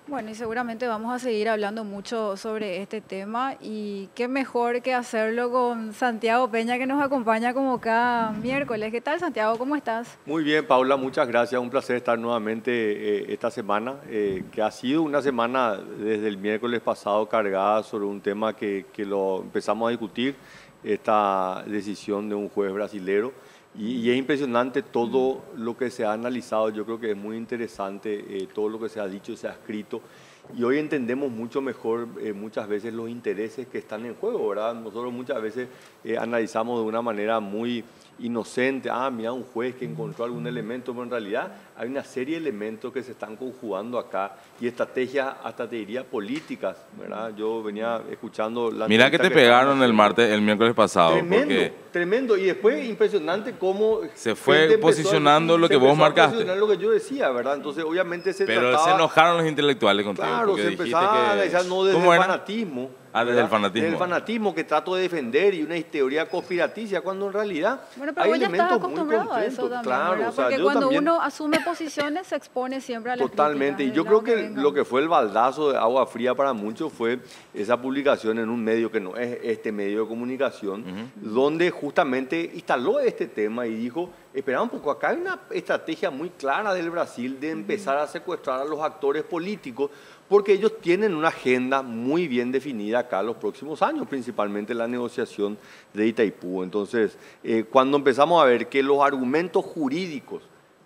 Bueno, y seguramente vamos a seguir hablando mucho sobre este tema y qué mejor que hacerlo con Santiago Peña que nos acompaña como cada miércoles. ¿Qué tal, Santiago? ¿Cómo estás? Muy bien, Paula, muchas gracias. Un placer estar nuevamente esta semana, que ha sido una semana desde el miércoles pasado cargada sobre un tema que lo empezamos a discutir, esta decisión de un juez brasilero. Y es impresionante todo lo que se ha analizado. Yo creo que es muy interesante todo lo que se ha dicho y se ha escrito. Y hoy entendemos mucho mejor muchas veces los intereses que están en juego, ¿verdad? Nosotros muchas veces analizamos de una manera muy inocente, mira, un juez que encontró algún elemento, pero en realidad hay una serie de elementos que se están conjugando acá y estrategias, hasta te diría políticas, ¿verdad? Yo venía escuchando la Mira que entrevista te que estaban pegaron el haciendo. martes, el miércoles pasado, Tremendo, porque tremendo. Y después impresionante cómo se gente fue posicionando lo que vos marcaste. posicionar lo que yo decía, ¿verdad? Entonces, obviamente se Pero se trataba. enojaron los intelectuales contigo, Claro, porque se dijiste empezaba a analizar no desde ¿cómo el era? fanatismo. Desde ¿verdad? el fanatismo. Desde el fanatismo que trato de defender y una teoría conspiraticia, cuando en realidad Bueno, pero hay vos ya estás elementos muy acostumbrado a eso concretos. también, Claro, ¿verdad? o sea, Porque yo cuando también. uno asume posiciones se expone siempre a las Totalmente, y críticas, yo del lado creo que lo vengan. que fue el baldazo de agua fría para muchos fue esa publicación en un medio que no es este medio de comunicación, donde justamente instaló este tema y dijo, espera un poco, acá hay una estrategia muy clara del Brasil de empezar a secuestrar a los actores políticos, porque ellos tienen una agenda muy bien definida acá los próximos años, principalmente la negociación de Itaipú. Entonces, cuando empezamos a ver que los argumentos jurídicos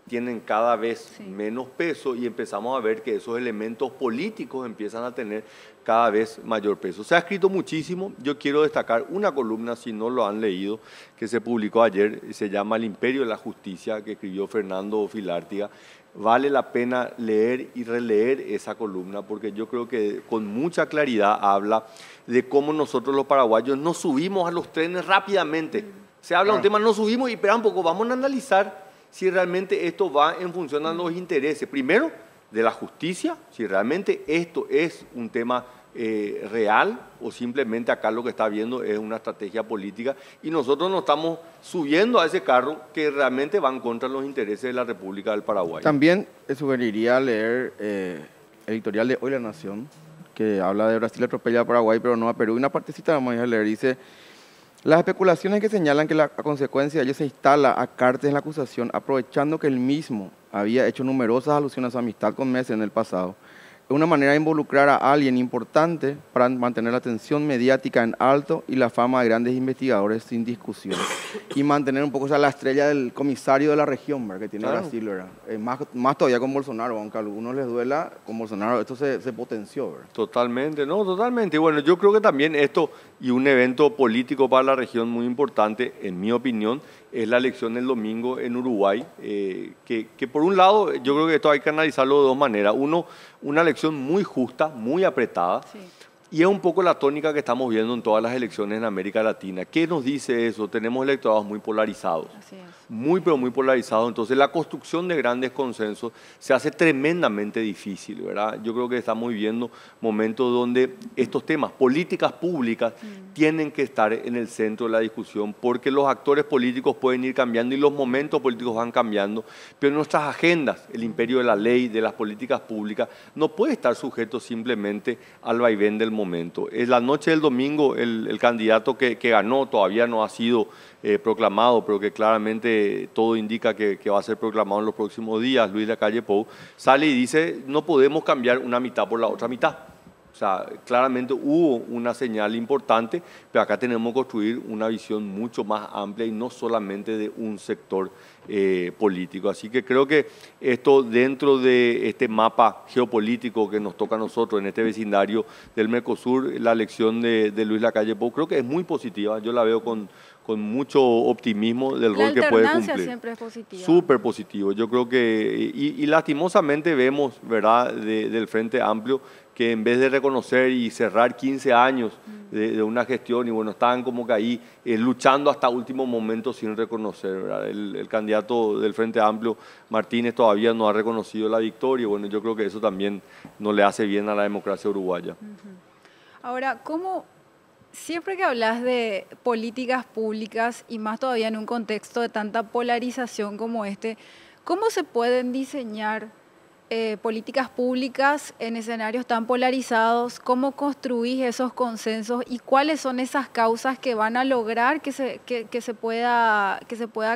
tienen cada vez Sí. menos peso y empezamos a ver que esos elementos políticos empiezan a tener cada vez mayor peso. Se ha escrito muchísimo, yo quiero destacar una columna, si no lo han leído, que se publicó ayer, se llama El Imperio de la Justicia, que escribió Fernando Filártiga. Vale la pena leer y releer esa columna porque yo creo que con mucha claridad habla de cómo nosotros los paraguayos nos subimos a los trenes rápidamente. Se habla de un tema, nos subimos y espera un poco, vamos a analizar si realmente esto va en función a los intereses, primero, de la justicia, si realmente esto es un tema real o simplemente acá lo que está viendo es una estrategia política y nosotros nos estamos subiendo a ese carro que realmente va en contra de los intereses de la República del Paraguay. También sugeriría leer el editorial de Hoy La Nación, que habla de Brasil atropella a Paraguay, pero no a Perú. Y una partecita vamos a leer, dice: las especulaciones que señalan que la consecuencia de ello se instala a Cartes en la acusación, aprovechando que él mismo había hecho numerosas alusiones a su amistad con Messi en el pasado, es una manera de involucrar a alguien importante para mantener la atención mediática en alto y la fama de grandes investigadores sin discusión. Y mantener un poco, o sea, la estrella del comisario de la región, ¿verdad?, que tiene Claro. Brasil, ¿verdad? Más todavía con Bolsonaro, aunque a algunos les duela, con Bolsonaro esto se potenció, ¿verdad? Totalmente, no, totalmente. Y bueno, yo creo que también esto y un evento político para la región muy importante, en mi opinión, es la elección del domingo en Uruguay, que por un lado yo creo que esto hay que analizarlo de dos maneras. Uno, una elección muy justa, muy apretada. Sí. Y es un poco la tónica que estamos viendo en todas las elecciones en América Latina. ¿Qué nos dice eso? Tenemos electorados muy polarizados. Así es. Muy, pero muy polarizados. Entonces, la construcción de grandes consensos se hace tremendamente difícil, ¿verdad? Yo creo que estamos viviendo momentos donde estos temas, políticas públicas, tienen que estar en el centro de la discusión, porque los actores políticos pueden ir cambiando y los momentos políticos van cambiando, pero nuestras agendas, el imperio de la ley, de las políticas públicas, no puede estar sujeto simplemente al vaivén del momento. Es la noche del domingo, el candidato que ganó todavía no ha sido proclamado, pero que claramente todo indica que va a ser proclamado en los próximos días, Luis Lacalle Pou, sale y dice, no podemos cambiar una mitad por la otra mitad. O sea, claramente hubo una señal importante, pero acá tenemos que construir una visión mucho más amplia y no solamente de un sector político. Así que creo que esto dentro de este mapa geopolítico que nos toca a nosotros en este vecindario del Mercosur, la elección de Luis Lacalle Pou, creo que es muy positiva. Yo la veo con mucho optimismo del La rol que puede alternancia cumplir. siempre es positiva. Súper positivo. Yo creo que, y lastimosamente vemos, ¿verdad?, del Frente Amplio, que en vez de reconocer y cerrar 15 años de una gestión, y bueno, estaban como que ahí luchando hasta último momento sin reconocer, ¿verdad? El candidato del Frente Amplio, Martínez, todavía no ha reconocido la victoria. Bueno, yo creo que eso también no le hace bien a la democracia uruguaya. Ahora, ¿cómo siempre que hablas de políticas públicas y más todavía en un contexto de tanta polarización como este, cómo se pueden diseñar políticas públicas en escenarios tan polarizados, ¿cómo construís esos consensos y cuáles son esas causas que van a lograr que se pueda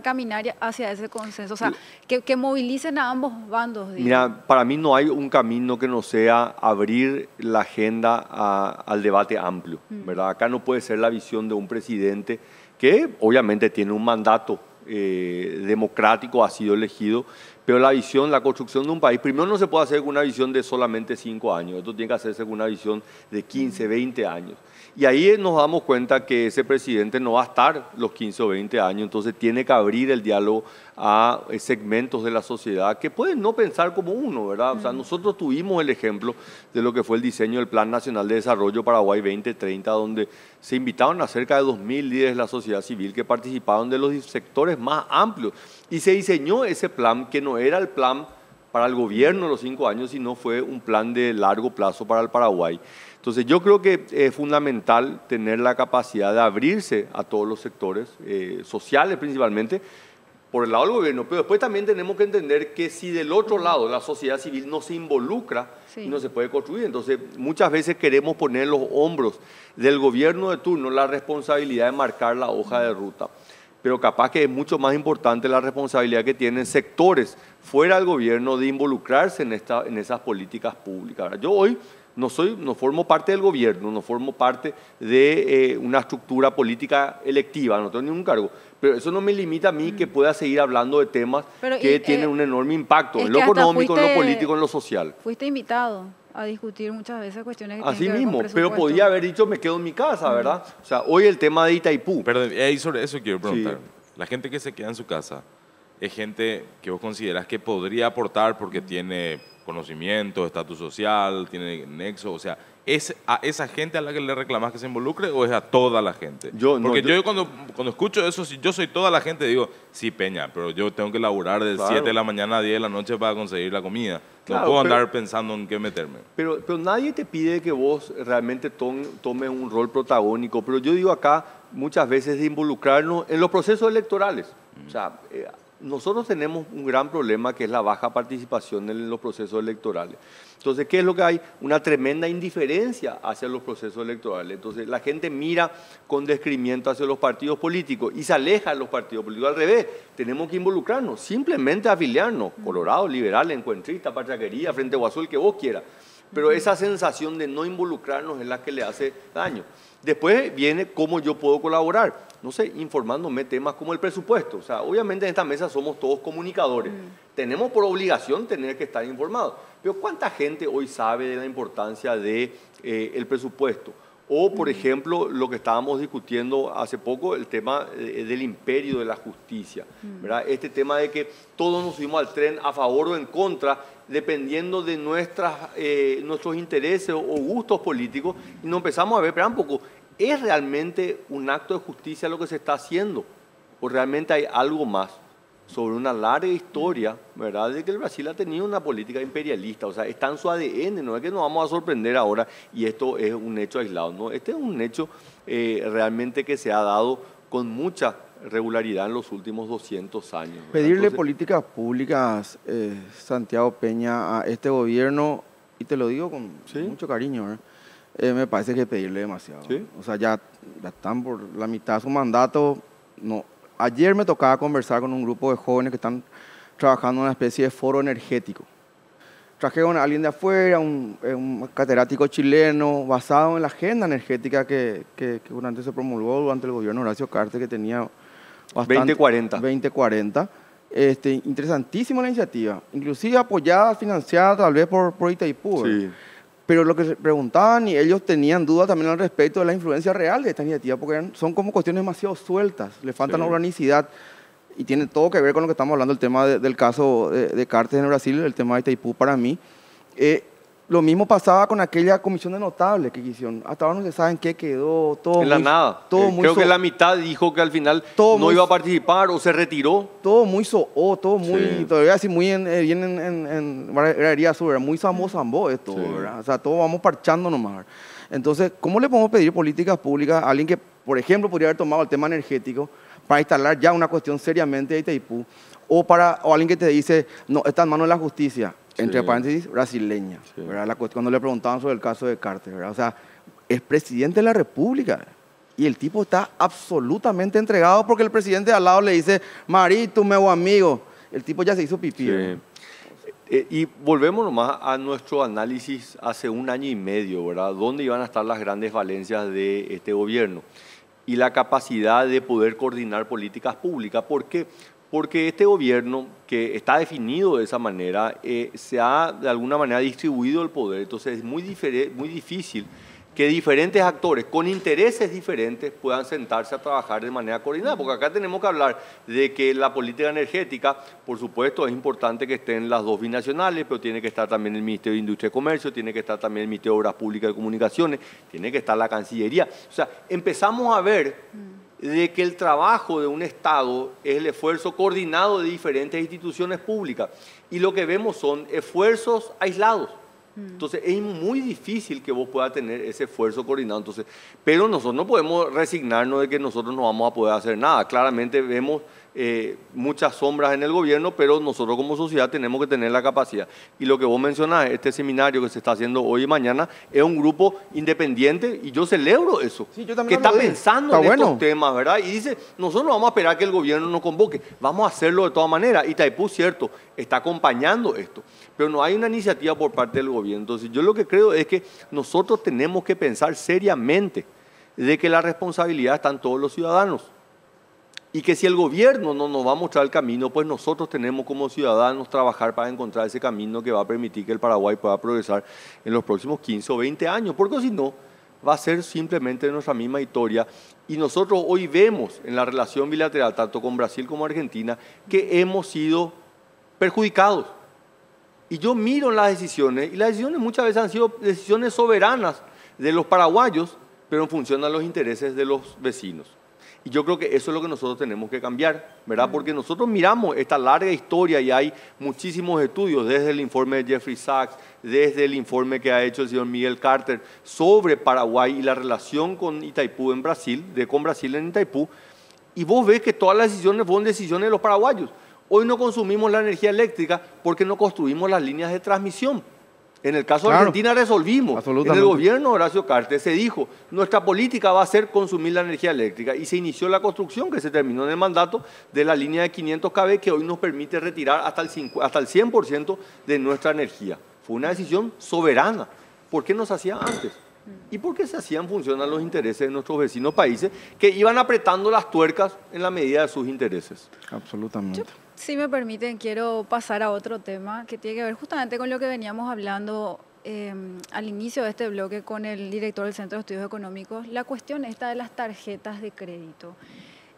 caminar hacia ese consenso? O sea, que movilicen a ambos bandos. Digamos. Mira, para mí no hay un camino que no sea abrir la agenda al debate amplio, ¿verdad? Acá no puede ser la visión de un presidente que obviamente tiene un mandato democrático, ha sido elegido, pero la visión, la construcción de un país, primero no se puede hacer con una visión de solamente 5 años, esto tiene que hacerse con una visión de 15, 20 años. Y ahí nos damos cuenta que ese presidente no va a estar los 15 o 20 años, entonces tiene que abrir el diálogo a segmentos de la sociedad que pueden no pensar como uno, ¿verdad? O sea, nosotros tuvimos el ejemplo de lo que fue el diseño del Plan Nacional de Desarrollo Paraguay 2030, donde se invitaron a cerca de 2.000 líderes de la sociedad civil que participaron de los sectores más amplios. Y se diseñó ese plan que no era el plan para el gobierno de los 5 años, sino fue un plan de largo plazo para el Paraguay. Entonces yo creo que es fundamental tener la capacidad de abrirse a todos los sectores, sociales principalmente, por el lado del gobierno, pero después también tenemos que entender que si del otro lado la sociedad civil no se involucra, sí, no se puede construir. Entonces muchas veces queremos poner en los hombros del gobierno de turno la responsabilidad de marcar la hoja de ruta, pero capaz que es mucho más importante la responsabilidad que tienen sectores fuera del gobierno de involucrarse en esas políticas públicas. Yo hoy no formo parte del gobierno, no formo parte de una estructura política electiva, no tengo ningún cargo, pero eso no me limita a mí que pueda seguir hablando de temas que tienen un enorme impacto en lo económico, en lo político, en lo social. Fuiste invitado a discutir muchas veces cuestiones que así tienen que ver mismo, con pero podía haber dicho me quedo en mi casa, ¿verdad? O sea, hoy el tema de Itaipú. Perdón, ahí sobre eso quiero preguntar. Sí. La gente que se queda en su casa, ¿es gente que vos considerás que podría aportar porque tiene conocimiento, estatus social, tiene nexo? O sea, ¿es a esa gente a la que le reclamás que se involucre o es a toda la gente? Porque yo cuando escucho eso, si yo soy toda la gente, digo, sí, Peña, pero yo tengo que laburar de 7 de la mañana a 10 de la noche para conseguir la comida. No puedo andar pensando en qué meterme. Pero nadie te pide que vos realmente tomes un rol protagónico, pero yo digo acá muchas veces de involucrarnos en los procesos electorales. O sea, nosotros tenemos un gran problema que es la baja participación en los procesos electorales. Entonces, ¿qué es lo que hay? Una tremenda indiferencia hacia los procesos electorales. Entonces, la gente mira con descreimiento hacia los partidos políticos y se aleja de los partidos políticos. Al revés, tenemos que involucrarnos, simplemente afiliarnos. Colorado, liberal, encuentrista, patraquería, Frente Guazú, el que vos quieras. Pero esa sensación de no involucrarnos es la que le hace daño. Después viene cómo yo puedo colaborar. No sé, informándome temas como el presupuesto. O sea, obviamente en esta mesa somos todos comunicadores. Tenemos por obligación tener que estar informados. Pero ¿cuánta gente hoy sabe de la importancia del presupuesto? O, por ejemplo, lo que estábamos discutiendo hace poco, el tema del imperio de la justicia, ¿verdad? Este tema de que todos nos subimos al tren a favor o en contra, dependiendo de nuestros intereses o gustos políticos, y nos empezamos a ver, espera un poco, ¿es realmente un acto de justicia lo que se está haciendo? ¿O realmente hay algo más? Sobre una larga historia, ¿verdad?, de que el Brasil ha tenido una política imperialista, o sea, está en su ADN, no es que nos vamos a sorprender ahora y esto es un hecho aislado, no, este es un hecho realmente que se ha dado con mucha regularidad en los últimos 200 años. ¿Verdad? Pedirle Entonces, políticas públicas, Santiago Peña, a este gobierno, y te lo digo con mucho cariño, ¿verdad? Me parece que pedirle demasiado. ¿Sí? O sea, ya están por la mitad de su mandato. No. Ayer me tocaba conversar con un grupo de jóvenes que están trabajando en una especie de foro energético. Trajeron a alguien de afuera, un catedrático chileno, basado en la agenda energética que durante se promulgó durante el gobierno de Horacio Cartes, que tenía bastante... 2040. Interesantísima la iniciativa, inclusive apoyada, financiada tal vez por Itaipú. sí. Pero lo que se preguntaban, y ellos tenían dudas también al respecto de la influencia real de esta iniciativa, porque son como cuestiones demasiado sueltas, le falta la organicidad, y tiene todo que ver con lo que estamos hablando, el tema del caso de Cartes en Brasil, el tema de Itaipú para mí. Lo mismo pasaba con aquella comisión de notables que hicieron. Hasta ahora no se sabe en qué quedó, todo en la nada. Creo que la mitad dijo que al final no iba a participar o se retiró. Todo muy todo muy, todavía así muy bien en Herrería Sur, muy sambo esto, ¿verdad? O sea, todo vamos parchando nomás. Entonces, ¿cómo le podemos pedir políticas públicas a alguien que, por ejemplo, podría haber tomado el tema energético para instalar ya una cuestión seriamente de Itaipú? O alguien que te dice, no, está en manos de la justicia. entre Sí. paréntesis, brasileña, Sí. ¿verdad? Cuando le preguntaban sobre el caso de Carter, ¿verdad? O sea, es presidente de la República y el tipo está absolutamente entregado porque el presidente de al lado le dice, Marito, meu amigo, el tipo ya se hizo pipí. Sí. ¿verdad? Y volvemos nomás a nuestro análisis hace un año y medio, ¿verdad? ¿Dónde iban a estar las grandes falencias de este gobierno? Y la capacidad de poder coordinar políticas públicas. ¿Por qué? Porque este gobierno, que está definido de esa manera, se ha de alguna manera distribuido el poder. Entonces es muy difícil que diferentes actores con intereses diferentes puedan sentarse a trabajar de manera coordinada. Porque acá tenemos que hablar de que la política energética, por supuesto, es importante que estén las dos binacionales, pero tiene que estar también el Ministerio de Industria y Comercio, tiene que estar también el Ministerio de Obras Públicas y Comunicaciones, tiene que estar la Cancillería. O sea, empezamos a ver de que el trabajo de un Estado es el esfuerzo coordinado de diferentes instituciones públicas. Y lo que vemos son esfuerzos aislados. Entonces es muy difícil que vos puedas tener ese esfuerzo coordinado. Entonces, pero nosotros no podemos resignarnos de que nosotros no vamos a poder hacer nada. Claramente vemos muchas sombras en el gobierno, pero nosotros como sociedad tenemos que tener la capacidad. Y lo que vos mencionás, este seminario que se está haciendo hoy y mañana, es un grupo independiente y yo celebro eso. Sí, yo que también está lo digo. pensando Está en estos bueno. temas, ¿verdad? Y dice, nosotros no vamos a esperar que el gobierno nos convoque, vamos a hacerlo de todas maneras. Itaipú, cierto, está acompañando esto, pero no hay una iniciativa por parte del gobierno. Entonces, yo lo que creo es que nosotros tenemos que pensar seriamente de que la responsabilidad está en todos los ciudadanos. Y que si el gobierno no nos va a mostrar el camino, pues nosotros tenemos como ciudadanos trabajar para encontrar ese camino que va a permitir que el Paraguay pueda progresar en los próximos 15 o 20 años, porque si no, va a ser simplemente nuestra misma historia. Y nosotros hoy vemos en la relación bilateral, tanto con Brasil como Argentina, que hemos sido perjudicados. Y yo miro las decisiones, y las decisiones muchas veces han sido decisiones soberanas de los paraguayos, pero en función a los intereses de los vecinos. Y yo creo que eso es lo que nosotros tenemos que cambiar, ¿verdad? Porque nosotros miramos esta larga historia y hay muchísimos estudios, desde el informe de Jeffrey Sachs, desde el informe que ha hecho el señor Miguel Carter sobre Paraguay y la relación con Itaipú en Brasil, con Brasil en Itaipú, y vos ves que todas las decisiones fueron decisiones de los paraguayos. Hoy no consumimos la energía eléctrica porque no construimos las líneas de transmisión. En el caso de Claro. Argentina resolvimos. En el Absolutamente. gobierno de Horacio Cartes se dijo, nuestra política va a ser consumir la energía eléctrica. Y se inició la construcción, que se terminó en el mandato, de la línea de 500 kV, que hoy nos permite retirar hasta el 100% de nuestra energía. Fue una decisión soberana. ¿Por qué no se hacía antes? ¿Y por qué se hacía en función a los intereses de nuestros vecinos países que iban apretando las tuercas en la medida de sus intereses? Absolutamente. Si me permiten, quiero pasar a otro tema que tiene que ver justamente con lo que veníamos hablando al inicio de este bloque con el director del Centro de Estudios Económicos, la cuestión esta de las tarjetas de crédito.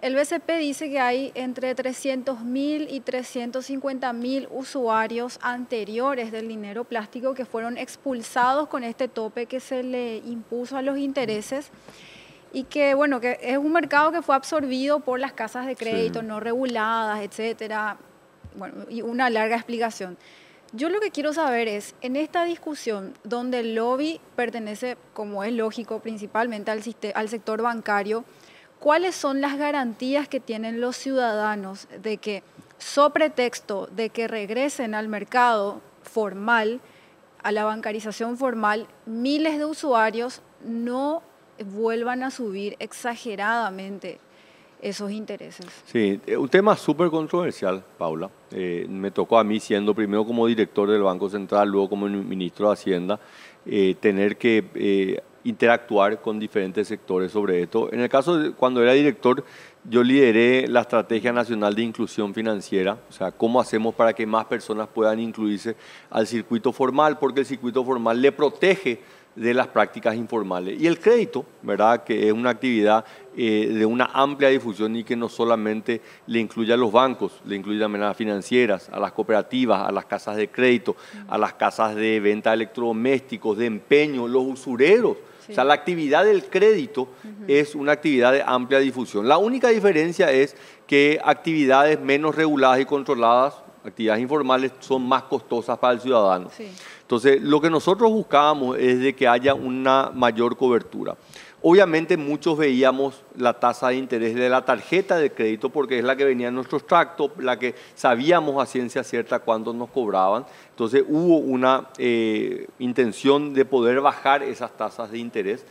El BCP dice que hay entre 300.000 y 350.000 usuarios anteriores del dinero plástico que fueron expulsados con este tope que se le impuso a los intereses. Y que, bueno, que es un mercado que fue absorbido por las casas de crédito Sí. no reguladas, etcétera. Bueno, y una larga explicación. Yo lo que quiero saber es, en esta discusión donde el lobby pertenece, como es lógico, principalmente al sector bancario, ¿cuáles son las garantías que tienen los ciudadanos de que, so pretexto de que regresen al mercado formal, a la bancarización formal, miles de usuarios no vuelvan a subir exageradamente esos intereses? Sí, un tema súper controversial, Paula. Me tocó a mí, siendo primero como director del Banco Central, luego como ministro de Hacienda, tener que interactuar con diferentes sectores sobre esto. En el caso de cuando era director, yo lideré la Estrategia Nacional de Inclusión Financiera, o sea, cómo hacemos para que más personas puedan incluirse al circuito formal, porque el circuito formal le protege de las prácticas informales. Y el crédito, ¿verdad?, que es una actividad de una amplia difusión y que no solamente le incluye a los bancos, le incluye también a las financieras, a las cooperativas, a las casas de crédito, a las casas de venta de electrodomésticos, de empeño, los usureros. Sí. O sea, la actividad del crédito es una actividad de amplia difusión. La única diferencia es que actividades menos reguladas y controladas, actividades informales, son más costosas para el ciudadano. Sí. Entonces, lo que nosotros buscábamos es de que haya una mayor cobertura. Obviamente muchos veíamos la tasa de interés de la tarjeta de crédito porque es la que venía en nuestro extracto, la que sabíamos a ciencia cierta cuánto nos cobraban. Entonces hubo una intención de poder bajar esas tasas de interés.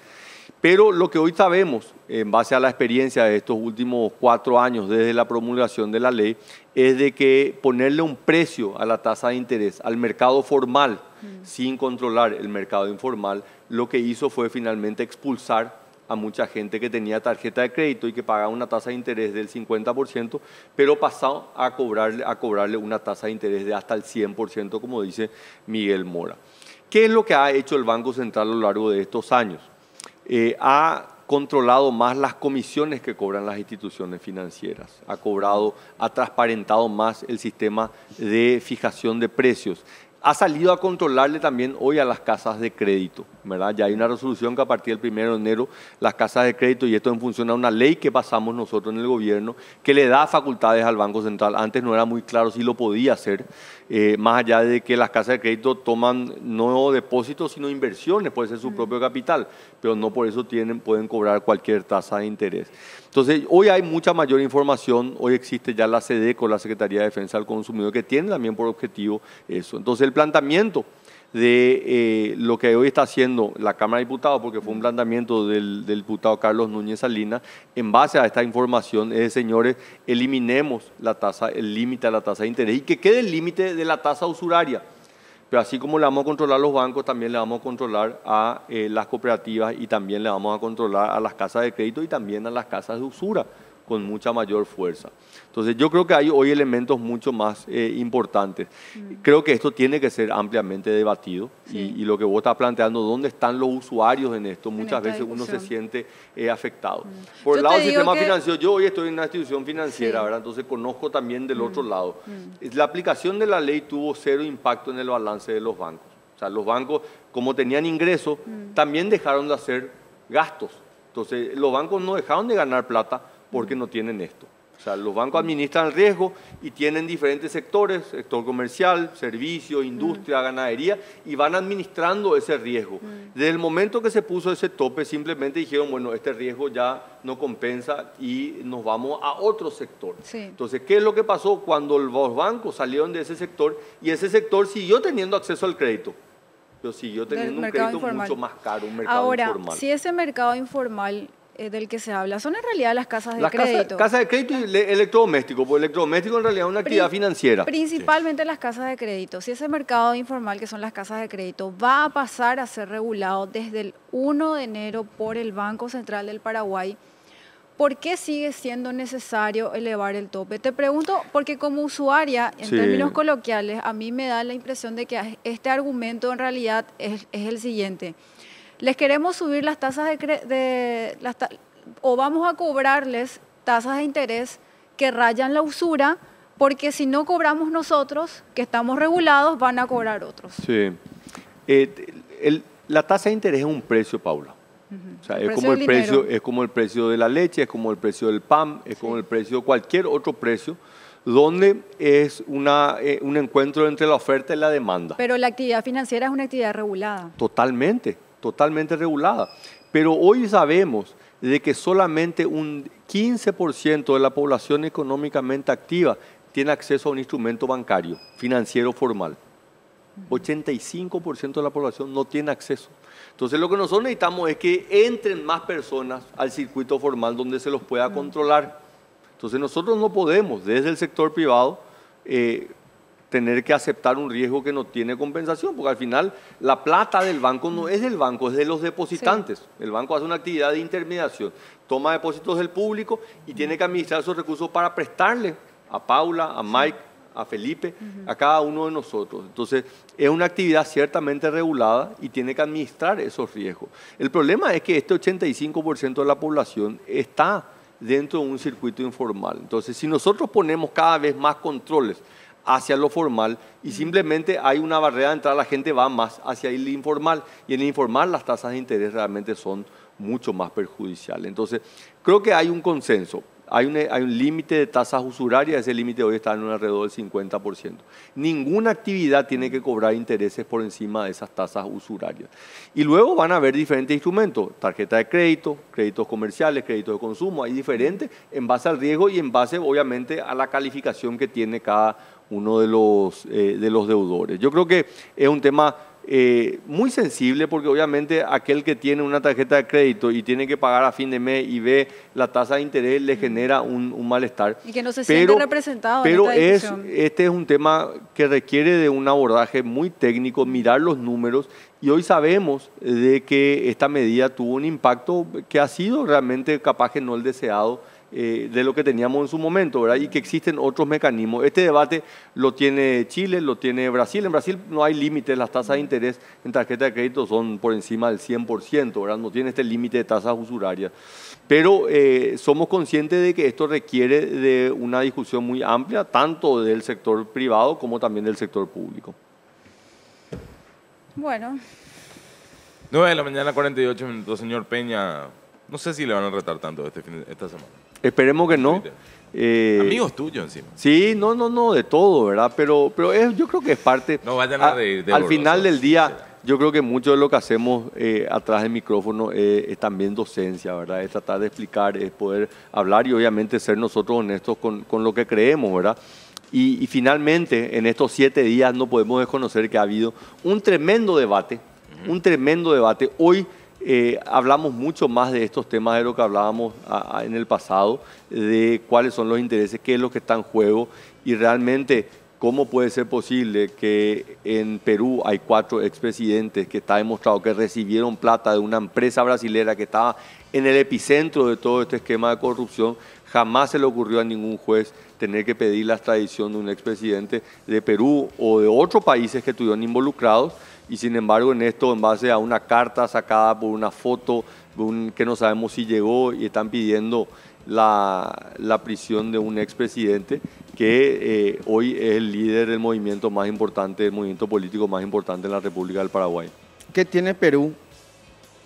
Pero lo que hoy sabemos, en base a la experiencia de estos últimos 4 años desde la promulgación de la ley, es de que ponerle un precio a la tasa de interés al mercado formal, sin controlar el mercado informal, lo que hizo fue finalmente expulsar a mucha gente que tenía tarjeta de crédito y que pagaba una tasa de interés del 50%, pero pasó a cobrarle una tasa de interés de hasta el 100%, como dice Miguel Mora. ¿Qué es lo que ha hecho el Banco Central a lo largo de estos años? Ha controlado más las comisiones que cobran las instituciones financieras, ha transparentado más el sistema de fijación de precios. Ha salido a controlarle también hoy a las casas de crédito, ¿verdad? Ya hay una resolución que a partir del 1 de enero las casas de crédito, y esto en función a una ley que pasamos nosotros en el gobierno, que le da facultades al Banco Central. Antes no era muy claro si lo podía hacer, más allá de que las casas de crédito toman no depósitos, sino inversiones, puede ser su propio capital, pero no por eso pueden cobrar cualquier tasa de interés. Entonces, hoy hay mucha mayor información, hoy existe ya la SEDECO, la Secretaría de Defensa del Consumidor, que tiene también por objetivo eso. Entonces, el planteamiento de lo que hoy está haciendo la Cámara de Diputados, porque fue un planteamiento del diputado Carlos Núñez Salinas, en base a esta información, es, señores, eliminemos el límite a la tasa de interés y que quede el límite de la tasa usuraria. Pero así como le vamos a controlar a los bancos, también le vamos a controlar a las cooperativas y también le vamos a controlar a las casas de crédito y también a las casas de usura con mucha mayor fuerza. Entonces yo creo que hay hoy elementos mucho más importantes. Creo que esto tiene que ser ampliamente debatido y lo que vos estás planteando, ¿dónde están los usuarios en esto? Muchas veces uno se siente afectado. Por el lado del sistema financiero, yo hoy estoy en una institución financiera, ¿verdad? Entonces conozco también del otro lado. La aplicación de la ley tuvo 0 impacto en el balance de los bancos. O sea, los bancos, como tenían ingresos, también dejaron de hacer gastos. Entonces los bancos no dejaron de ganar plata porque no tienen esto. O sea, los bancos administran el riesgo y tienen diferentes sectores, sector comercial, servicio, industria, ganadería, y van administrando ese riesgo. Desde el momento que se puso ese tope, simplemente dijeron, bueno, este riesgo ya no compensa y nos vamos a otro sector. Entonces, ¿qué es lo que pasó cuando los bancos salieron de ese sector y ese sector siguió teniendo acceso al crédito? Pero siguió teniendo un crédito mucho más caro, un mercado informal. Ahora, si ese mercado informal del que se habla, son en realidad las casas de crédito. Casas de crédito y electrodoméstico, porque el electrodoméstico en realidad es una actividad financiera. Principalmente las casas de crédito. Si ese mercado informal, que son las casas de crédito, va a pasar a ser regulado desde el 1 de enero por el Banco Central del Paraguay, ¿por qué sigue siendo necesario elevar el tope? Te pregunto porque como usuaria, en términos coloquiales, a mí me da la impresión de que este argumento en realidad es el siguiente. Les queremos subir las tasas o vamos a cobrarles tasas de interés que rayan la usura, porque si no cobramos nosotros, que estamos regulados, van a cobrar otros. Sí. La tasa de interés es un precio, Paula. O sea, es como el precio de la leche, es como el precio del pan, es como el precio de cualquier otro precio, donde es un encuentro entre la oferta y la demanda. Pero la actividad financiera es una actividad regulada. Totalmente regulada. Pero hoy sabemos de que solamente un 15% de la población económicamente activa tiene acceso a un instrumento bancario, financiero formal. 85% de la población no tiene acceso. Entonces lo que nosotros necesitamos es que entren más personas al circuito formal donde se los pueda controlar. Entonces nosotros no podemos, desde el sector privado, tener que aceptar un riesgo que no tiene compensación, porque al final la plata del banco no es del banco, es de los depositantes. El banco hace una actividad de intermediación, toma depósitos del público y tiene que administrar esos recursos para prestarle a Paula, a Mike, a Felipe, a cada uno de nosotros. Entonces, es una actividad ciertamente regulada y tiene que administrar esos riesgos. El problema es que este 85% de la población está dentro de un circuito informal. Entonces, si nosotros ponemos cada vez más controles hacia lo formal y simplemente hay una barrera de entrada, la gente va más hacia el informal, y en el informal las tasas de interés realmente son mucho más perjudiciales. Entonces, creo que hay un consenso. hay un límite de tasas usurarias, ese límite hoy está en un alrededor del 50%. Ninguna actividad tiene que cobrar intereses por encima de esas tasas usurarias. Y luego van a haber diferentes instrumentos, tarjeta de crédito, créditos comerciales, créditos de consumo, hay diferentes en base al riesgo y en base obviamente a la calificación que tiene cada uno de los deudores. Yo creo que es un tema muy sensible porque obviamente aquel que tiene una tarjeta de crédito y tiene que pagar a fin de mes y ve la tasa de interés le genera un malestar. Y que no se siente representado pero en esta discusión. Este es un tema que requiere de un abordaje muy técnico, mirar los números y hoy sabemos de que esta medida tuvo un impacto que ha sido realmente capaz que no el deseado de lo que teníamos en su momento, ¿verdad? Y que existen otros mecanismos. Este debate lo tiene Chile, lo tiene Brasil. En Brasil no hay límites, las tasas de interés en tarjeta de crédito son por encima del 100%, ¿verdad? No tiene este límite de tasas usurarias. Pero somos conscientes de que esto requiere de una discusión muy amplia, tanto del sector privado como también del sector público. Bueno. 9 de la mañana, 48 minutos, señor Peña. No sé si le van a retar tanto esta semana. Esperemos que no. Amigos tuyos encima. Sí, no, de todo, ¿verdad? Pero yo creo que es parte... No vayan a reír de al borrosos, final del día, será. yo creo que mucho de lo que hacemos atrás del micrófono es también docencia, ¿verdad? Es tratar de explicar, es poder hablar y obviamente ser nosotros honestos con lo que creemos, ¿verdad? Y finalmente, en estos 7 días no podemos desconocer que ha habido un tremendo debate, Hoy hablamos mucho más de estos temas de lo que hablábamos en el pasado, de cuáles son los intereses, qué es lo que está en juego y realmente cómo puede ser posible que en Perú hay 4 expresidentes que está demostrado que recibieron plata de una empresa brasilera que estaba en el epicentro de todo este esquema de corrupción. Jamás se le ocurrió a ningún juez tener que pedir la extradición de un expresidente de Perú o de otros países que estuvieron involucrados. Y sin embargo en esto, en base a una carta sacada por una foto que no sabemos si llegó y están pidiendo la prisión de un expresidente que hoy es el líder del movimiento más importante, el movimiento político más importante en la República del Paraguay. ¿Qué tiene Perú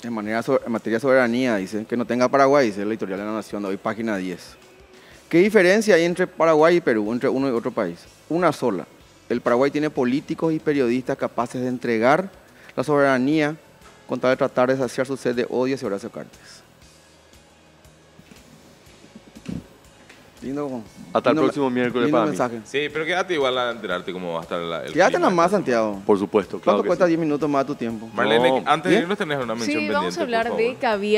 en materia de soberanía? Dice que no tenga Paraguay, dice el editorial de La Nación de hoy, página 10. ¿Qué diferencia hay entre Paraguay y Perú, entre uno y otro país? Una sola. El Paraguay tiene políticos y periodistas capaces de entregar la soberanía con tal de tratar de saciar su sed de odio hacia Horacio Cartes. Hasta el próximo miércoles para mensaje. mí. Sí, pero quédate igual a enterarte cómo va a estar el Quédate clima nada más, esta Santiago. Por supuesto, claro ¿Cuánto que cuesta sí. 10 minutos más tu tiempo? Marlene, No. antes de ¿Bien? irnos tenés una mención Sí, pendiente, vamos a hablar por de favor. que había